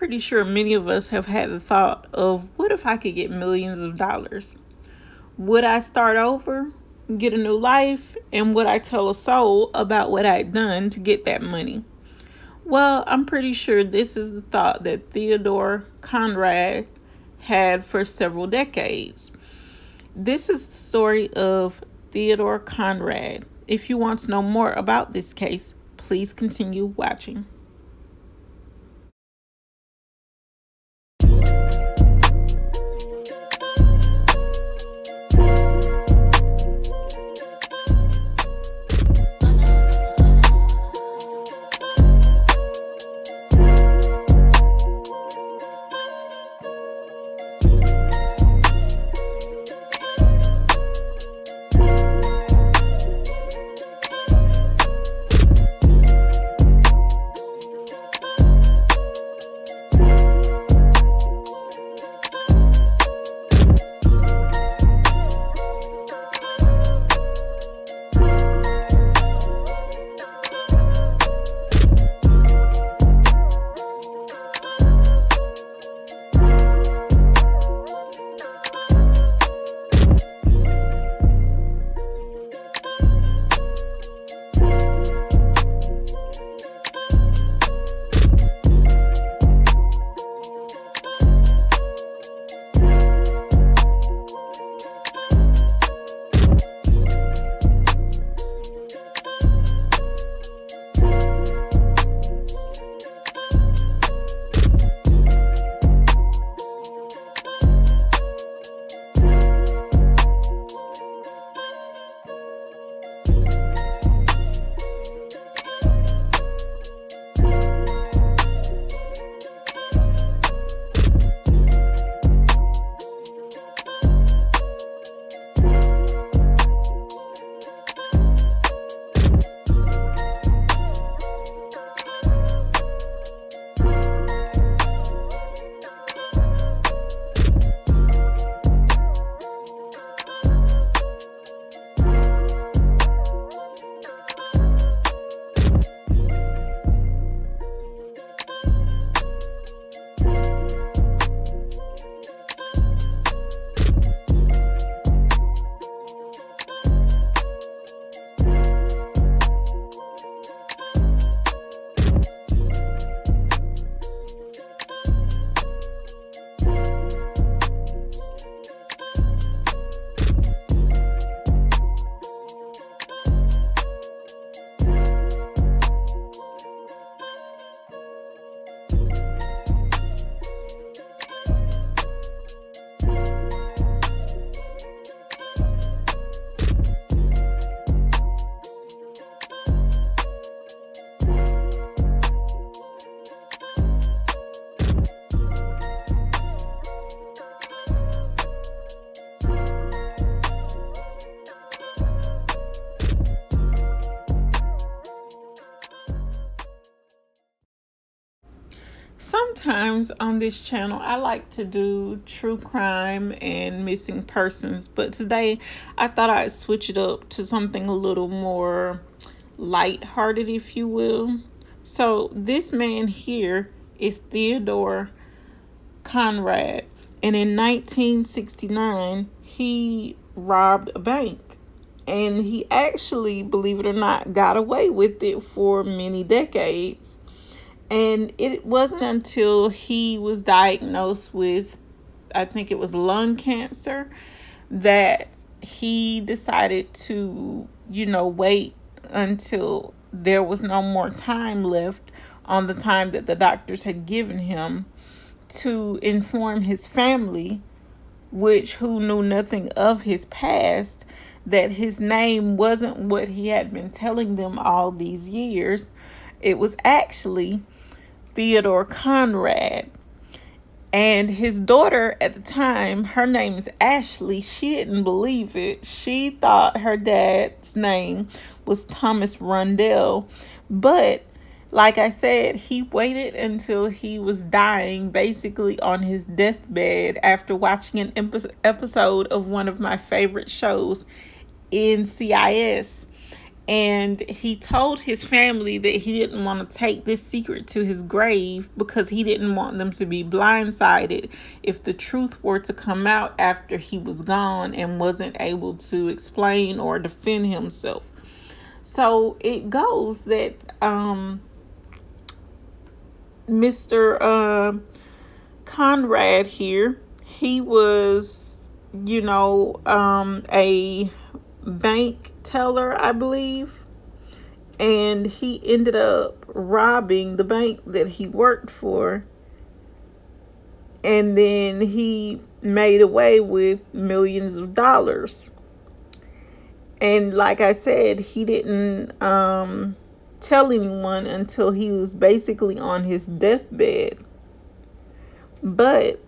pretty sure many of us have had the thought of, what if I could get millions of dollars? Would I start over, get a new life, and would I tell a soul about what I'd done to get that money? Well, I'm pretty sure this is the thought that Theodore Conrad had for several decades. This is the story of Theodore Conrad. If you want to know more about this case, please continue watching. Sometimes on this channel, I like to do true crime and missing persons, but today I thought I'd switch it up to something a little more lighthearted, if you will. So this man here is Theodore Conrad, and in 1969, he robbed a bank. And he actually, believe it or not, got away with it for many decades. And it wasn't until he was diagnosed with, I think it was lung cancer, that he decided to, wait until there was no more time left on the time that the doctors had given him to inform his family, who knew nothing of his past, that his name wasn't what he had been telling them all these years. It was actually Theodore Conrad. And his daughter at the time, her name is Ashley. She didn't believe it. She thought her dad's name was Thomas Rundell. But like I said, he waited until he was dying, basically on his deathbed, after watching an episode of one of my favorite shows, NCIS. And he told his family that he didn't want to take this secret to his grave because he didn't want them to be blindsided if the truth were to come out after he was gone and wasn't able to explain or defend himself. So it goes that Mr. Conrad here, he was, a bank teller, I believe. And he ended up robbing the bank that he worked for. And then he made away with millions of dollars. And like I said, he didn't tell anyone until he was basically on his deathbed. But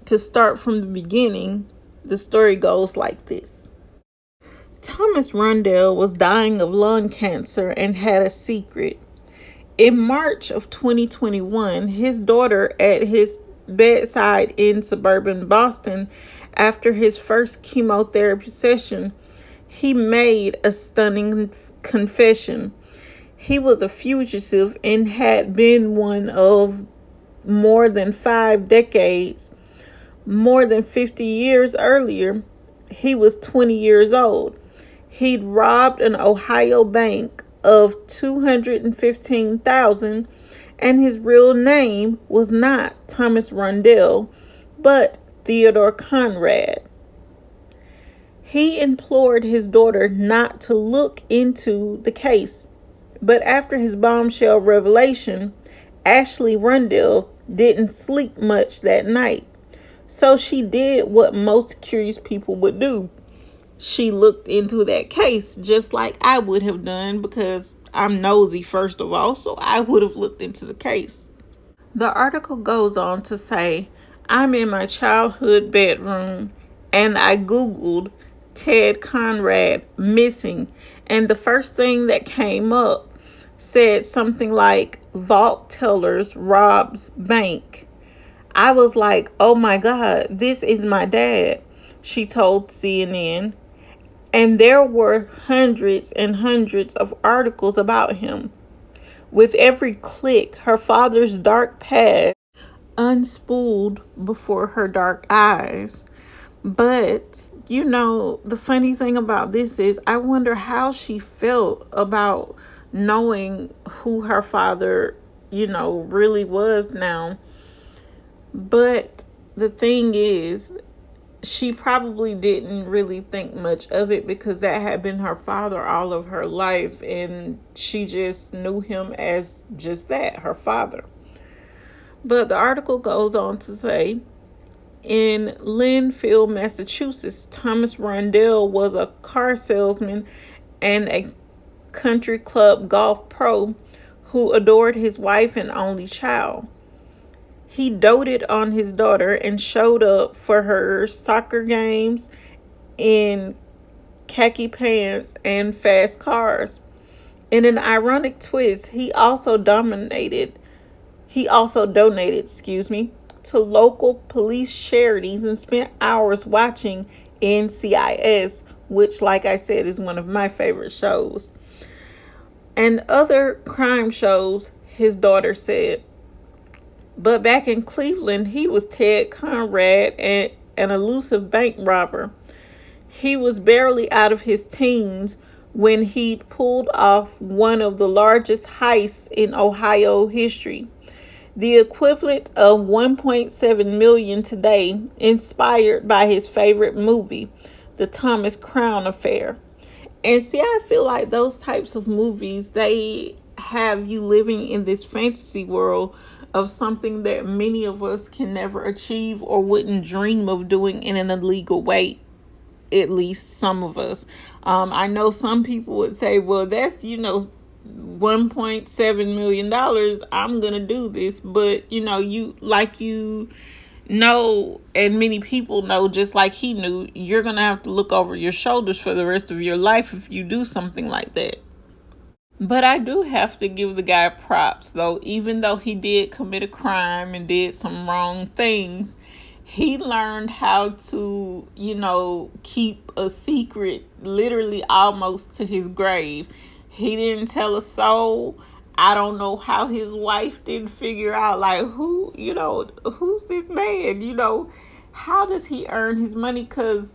to start from the beginning, the story goes like this. Thomas Rundell was dying of lung cancer and had a secret. In March of 2021, his daughter at his bedside in suburban Boston, after his first chemotherapy session, he made a stunning confession. He was a fugitive and had been one of more than 5 decades. More than 50 years earlier, he was 20 years old. He'd robbed an Ohio bank of $215,000, and his real name was not Thomas Rundell, but Theodore Conrad. He implored his daughter not to look into the case, but after his bombshell revelation, Ashley Rundell didn't sleep much that night. So she did what most curious people would do. She looked into that case just like I would have done, because I'm nosy, first of all, so I would have looked into the case. The article goes on to say, I'm in my childhood bedroom and I Googled Ted Conrad missing, and the first thing that came up said something like vault tellers robs bank. I was like, oh my God, this is my dad, she told CNN. And there were hundreds and hundreds of articles about him. With every click, her father's dark past unspooled before her dark eyes. But, the funny thing about this is I wonder how she felt about knowing who her father, really was now. But the thing is, she probably didn't really think much of it because that had been her father all of her life, and she just knew him as just that, her father. But the article goes on to say, in Lynnfield, Massachusetts, Thomas Rundell was a car salesman and a country club golf pro who adored his wife and only child. He doted on his daughter and showed up for her soccer games in khaki pants and fast cars. In an ironic twist, he also donated, to local police charities and spent hours watching NCIS, which, like I said, is one of my favorite shows, and other crime shows, his daughter said. But back in Cleveland, he was Ted Conrad, and an elusive bank robber. He was barely out of his teens when he'd pulled off one of the largest heists in Ohio history, the equivalent of $1.7 million today, inspired by his favorite movie, The Thomas Crown Affair. And see, I feel like those types of movies, they have you living in this fantasy world of something that many of us can never achieve or wouldn't dream of doing in an illegal way. At least some of us. I know some people would say, well, that's, $1.7 million. I'm going to do this. But, and many people know, just like he knew, you're going to have to look over your shoulders for the rest of your life if you do something like that. But I do have to give the guy props, though. Even though he did commit a crime and did some wrong things, he learned how to, keep a secret literally almost to his grave. He didn't tell a soul. I don't know how his wife didn't figure out, like, who's this man? How does he earn his money? Because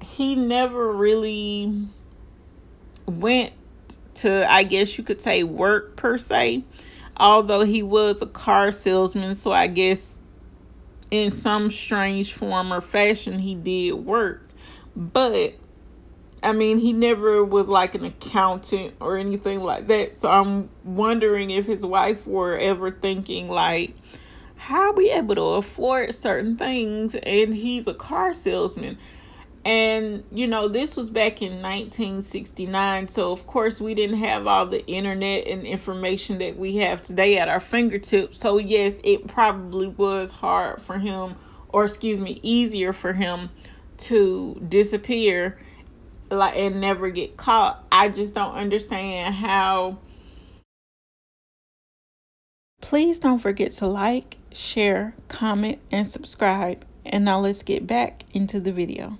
he never really went to, I guess you could say, work per se. Although he was a car salesman, so I guess in some strange form or fashion he did work. But I mean, he never was like an accountant or anything like that. So I'm wondering if his wife were ever thinking, like, how are we able to afford certain things? And he's a car salesman. And, this was back in 1969. So, of course, we didn't have all the internet and information that we have today at our fingertips. So, yes, it probably was hard for him, or easier for him to disappear and never get caught. I just don't understand how. Please don't forget to like, share, comment, and subscribe. And now let's get back into the video.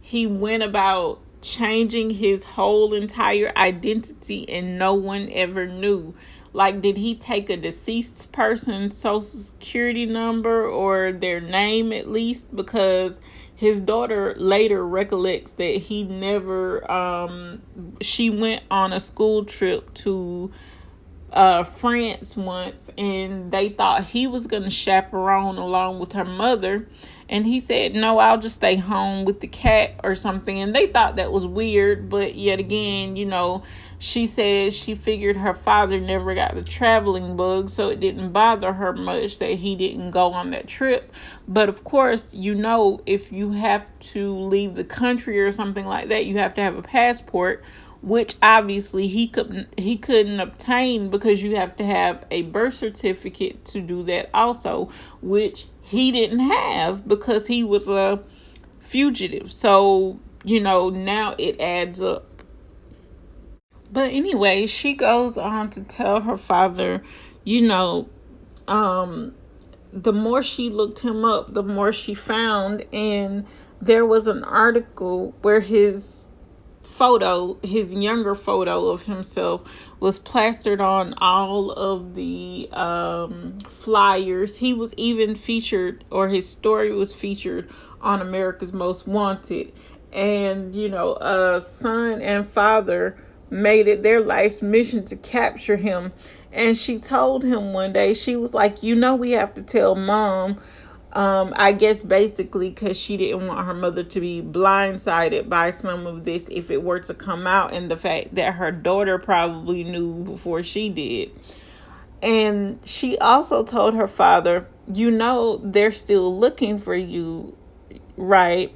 He went about changing his whole entire identity and no one ever knew. Like, did he take a deceased person's social security number or their name at least? Because his daughter later recollects that he never, she went on a school trip to France once, and they thought he was going to chaperone along with her mother, and he said, no, I'll just stay home with the cat or something. And they thought that was weird, but yet again, she said she figured her father never got the traveling bug, so it didn't bother her much that he didn't go on that trip. But of course, if you have to leave the country or something like that, you have to have a passport, which obviously he couldn't obtain, because you have to have a birth certificate to do that also, which he didn't have because he was a fugitive. So, now it adds up. But anyway, she goes on to tell her father, the more she looked him up, the more she found. And there was an article where his younger photo of himself was plastered on all of the flyers. He was even featured, or his story was featured on America's Most Wanted. And, son and father made it their life's mission to capture him. And she told him one day, she was like, we have to tell mom. I guess basically because she didn't want her mother to be blindsided by some of this if it were to come out, and the fact that her daughter probably knew before she did. And she also told her father, they're still looking for you, right?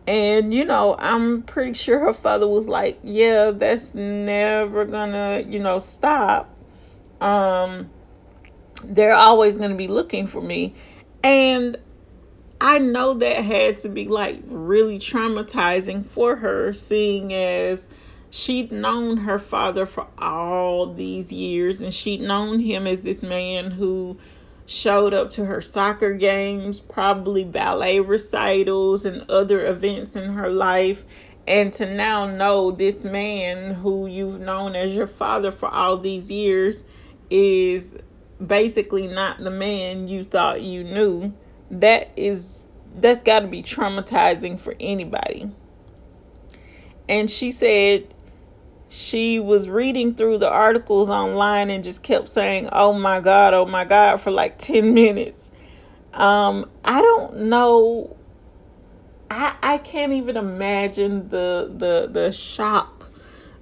And, I'm pretty sure her father was like, yeah, that's never gonna, stop. They're always gonna be looking for me. And I know that had to be like really traumatizing for her, seeing as she'd known her father for all these years, and she'd known him as this man who showed up to her soccer games, probably ballet recitals and other events in her life. And to now know this man who you've known as your father for all these years is basically not the man you thought you knew, that's got to be traumatizing for anybody. And she said she was reading through the articles online and just kept saying, oh my God, for like 10 minutes. I don't know. I can't even imagine the shock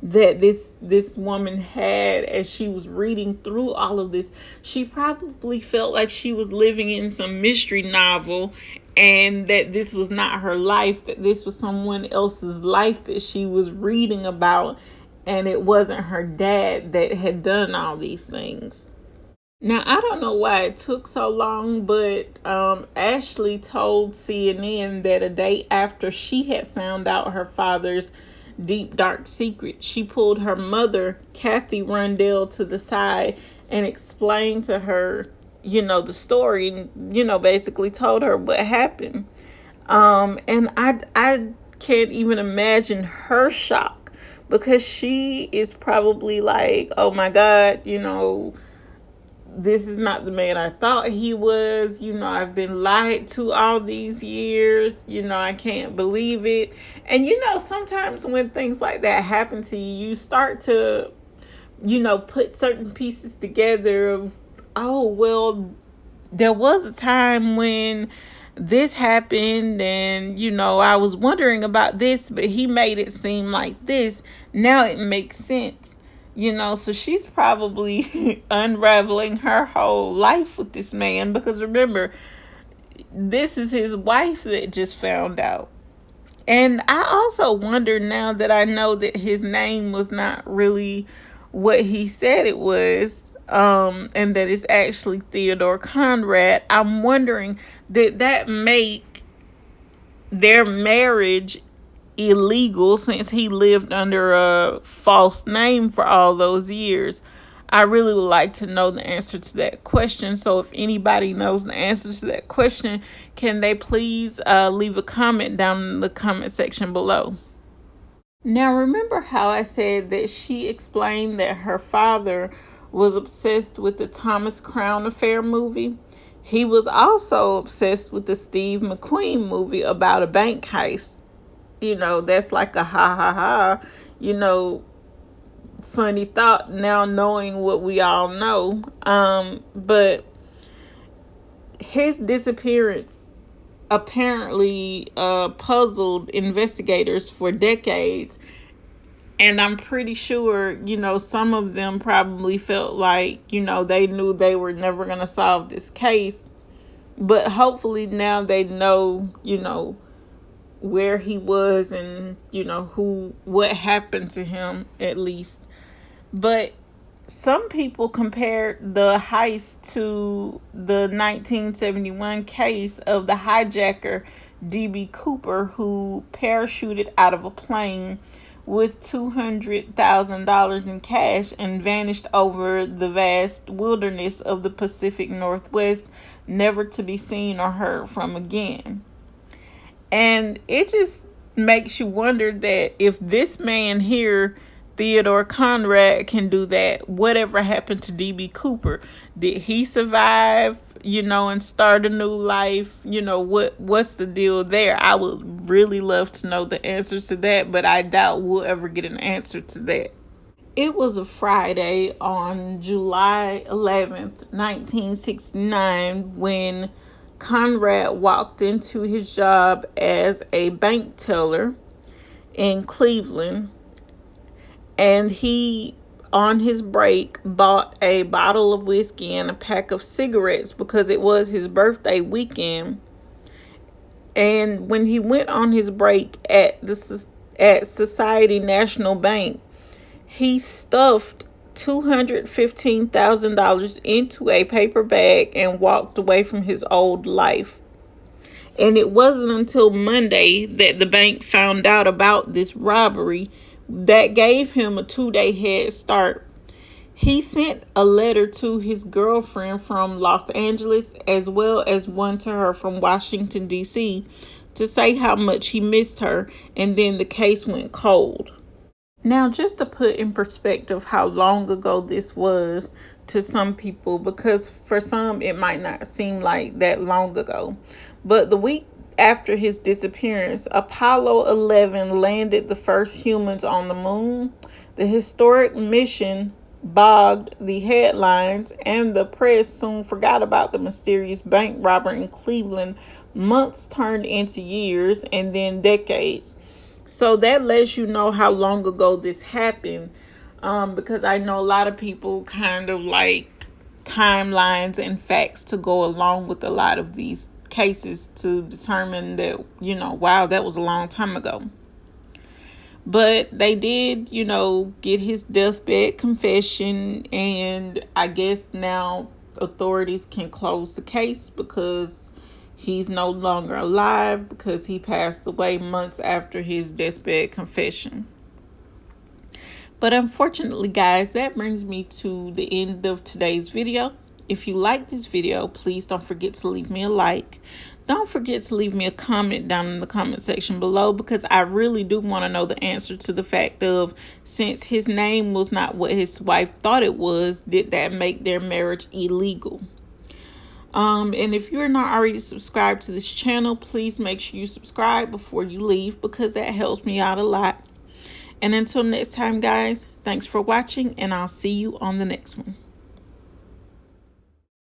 that this woman had as she was reading through all of this. She probably felt like she was living in some mystery novel, and that this was not her life, that this was someone else's life that she was reading about, and it wasn't her dad that had done all these things. Now, I don't know why it took so long, but Ashley told CNN that a day after she had found out her father's deep, dark secret, she pulled her mother, Kathy Rundell, to the side and explained to her, the story, and, basically told her what happened. And I can't even imagine her shock, because she is probably like, oh my God, this is not the man I thought he was. I've been lied to all these years. I can't believe it. And sometimes when things like that happen to you, you start to, put certain pieces together of, oh, well, there was a time when this happened and, I was wondering about this, but he made it seem like this. Now it makes sense. So she's probably unraveling her whole life with this man, because remember, this is his wife that just found out. And I also wonder, now that I know that his name was not really what he said it was, and that it's actually Theodore Conrad, I'm wondering, did that make their marriage illegal since he lived under a false name for all those years? I really would like to know the answer to that question. So if anybody knows the answer to that question, can they please leave a comment down in the comment section below. Now, remember how I said that she explained that her father was obsessed with the Thomas Crown Affair movie? He was also obsessed with the Steve McQueen movie about a bank heist. That's like a ha ha ha, funny thought now, knowing what we all know. But his disappearance apparently puzzled investigators for decades. And I'm pretty sure, some of them probably felt like, they knew they were never going to solve this case. But hopefully now they know, where he was and, what happened to him, at least. But some people compared the heist to the 1971 case of the hijacker D.B. Cooper, who parachuted out of a plane with $200,000 in cash and vanished over the vast wilderness of the Pacific Northwest, never to be seen or heard from again. And it just makes you wonder that if this man here, Theodore Conrad, can do that, whatever happened to D.B. Cooper? Did he survive, and start a new life? What's the deal there? I would really love to know the answers to that, but I doubt we'll ever get an answer to that. It was a Friday on July 11th, 1969, when Conrad walked into his job as a bank teller in Cleveland, and he, on his break, bought a bottle of whiskey and a pack of cigarettes because it was his birthday weekend. And when he went on his break at Society National Bank, he stuffed $215,000 into a paper bag and walked away from his old life. And it wasn't until Monday that the bank found out about this robbery that gave him a 2-day head start. He sent a letter to his girlfriend from Los Angeles, as well as one to her from Washington, D.C., to say how much he missed her, and then the case went cold. Now, just to put in perspective how long ago this was to some people, because for some it might not seem like that long ago, but the week after his disappearance, Apollo 11 landed the first humans on the moon. The historic mission bogged the headlines, and the press soon forgot about the mysterious bank robber in Cleveland. Months turned into years, and then decades. So that lets you know how long ago this happened, because I know a lot of people kind of like timelines and facts to go along with a lot of these cases to determine that, wow, that was a long time ago. But they did, get his deathbed confession, and I guess now authorities can close the case because he's no longer alive, because he passed away months after his deathbed confession. But unfortunately, guys, that brings me to the end of today's video. If you like this video, please don't forget to leave me a like. Don't forget to leave me a comment down in the comment section below, because I really do want to know the answer to the fact of, since his name was not what his wife thought it was, did that make their marriage illegal? And if you're not already subscribed to this channel, please make sure you subscribe before you leave, because that helps me out a lot. And until next time, guys, thanks for watching, and I'll see you on the next one.